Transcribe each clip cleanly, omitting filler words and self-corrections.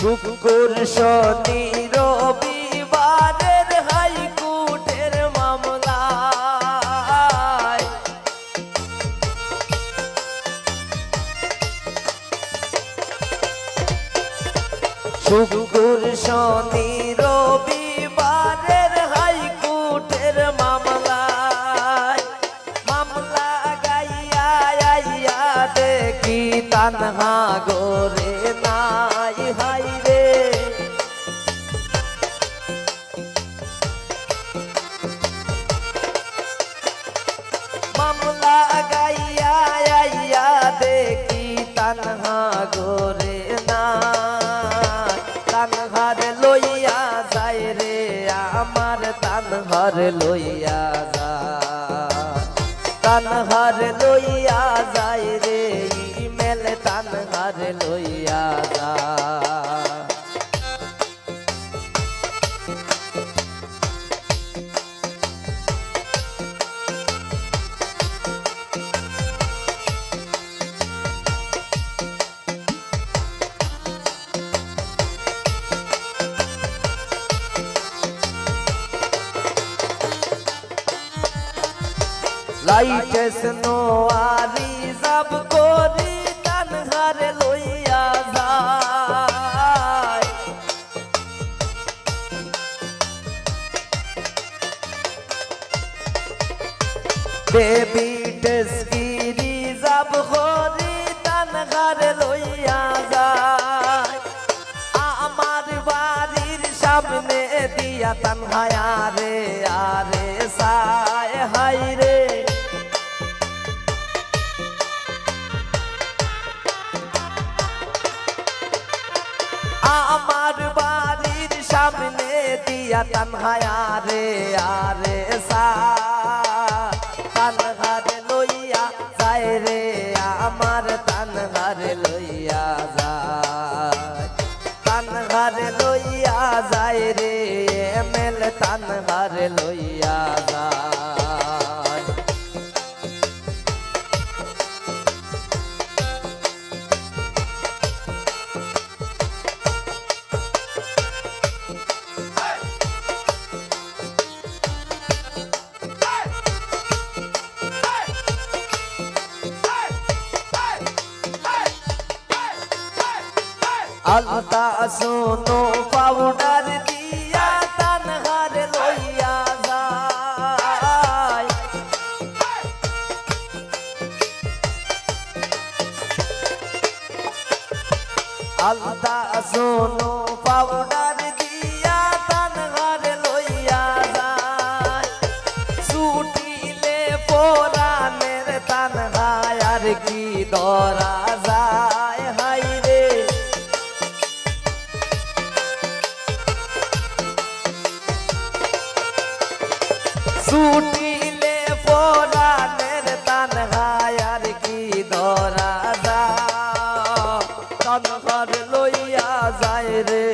শুক্র শনি রবিবারের হাইকোর্টের মামলায় শুক্র শনি রবিবারের হাইকোর্টের মামলায় মামলা গাইয়া আইয়া দেখি তানহা গোরে নাই হাই রে মামলা গাইয়া আইয়া দেখি তানহা গোরে না তানহার লইয়া যায় রে আমার তানহার লইয়া যায় তানহার লইয়া যায় রে ইমেল তানহার লইয়া যায় লাইটেস নোয়ারি সব করি তানহার লইয়া যায় বেবি টেস্কিরি সব করি তানহার লইয়া যায় আমার বাড়ির সামনে দিয়া তানহায়া রে আরে সায় হাই রে আমার বাড়ির সামনে দিয়া তানহায়া রে আরে সা তানহার লইয়া যায় রে আমার তানহার লইয়া যায় তানহার লইয়া যায় রে এমেল তানহার লইয়া যায় আলতা সোনো পাউডার দিয়া তানহার লইয়া যায় আলতা সোনো পাউডার দিয়া তানহার লইয়া যায় ছুটিলে পোরানের তানহায় আর কি ধরা যায় হাই রে ছুটিলে পোরানের তানহায় আর কি ধরা যায় তানহার লইয়া যায় রে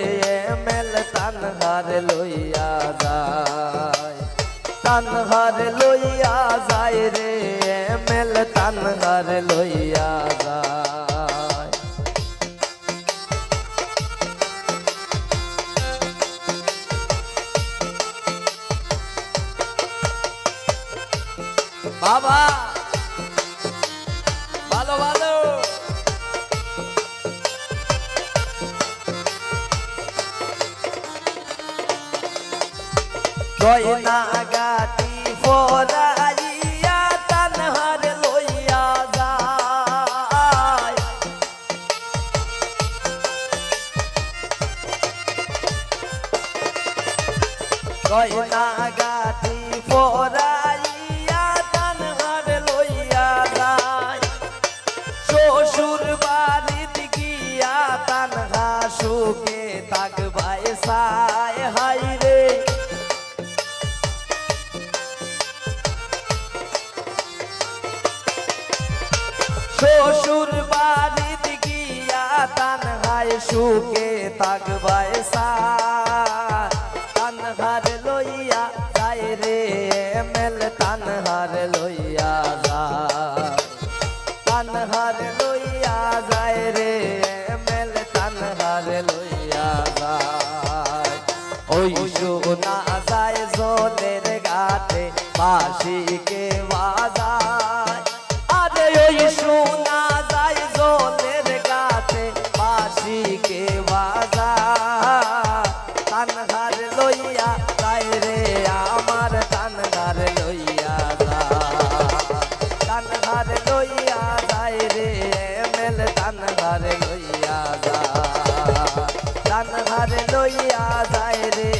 এমেল তানহার লইয়া যায় তানহার লইয়া যায় রে এমেল তানহার লইয়া যায় বাবা ভালো ভালো গয়না গাটি ফরাইয়া তানহার লইয়া যায় গয়না গাটি ফরাইয়া তানহার লইয়া যায় শ্বশুর বাড়িত গিয়া তানহা সুখে থাকবাই সায় হাই রে শ্বশুর বাড়িত গিয়া তানহায় সুখে থাকবাই সায় তানহার লইয়া যায় রে এমেল তানহার লইয়া যায় তানহার লইয়া যায় রে এমেল তানহার লইয়া তানহার লইয়া যায় রে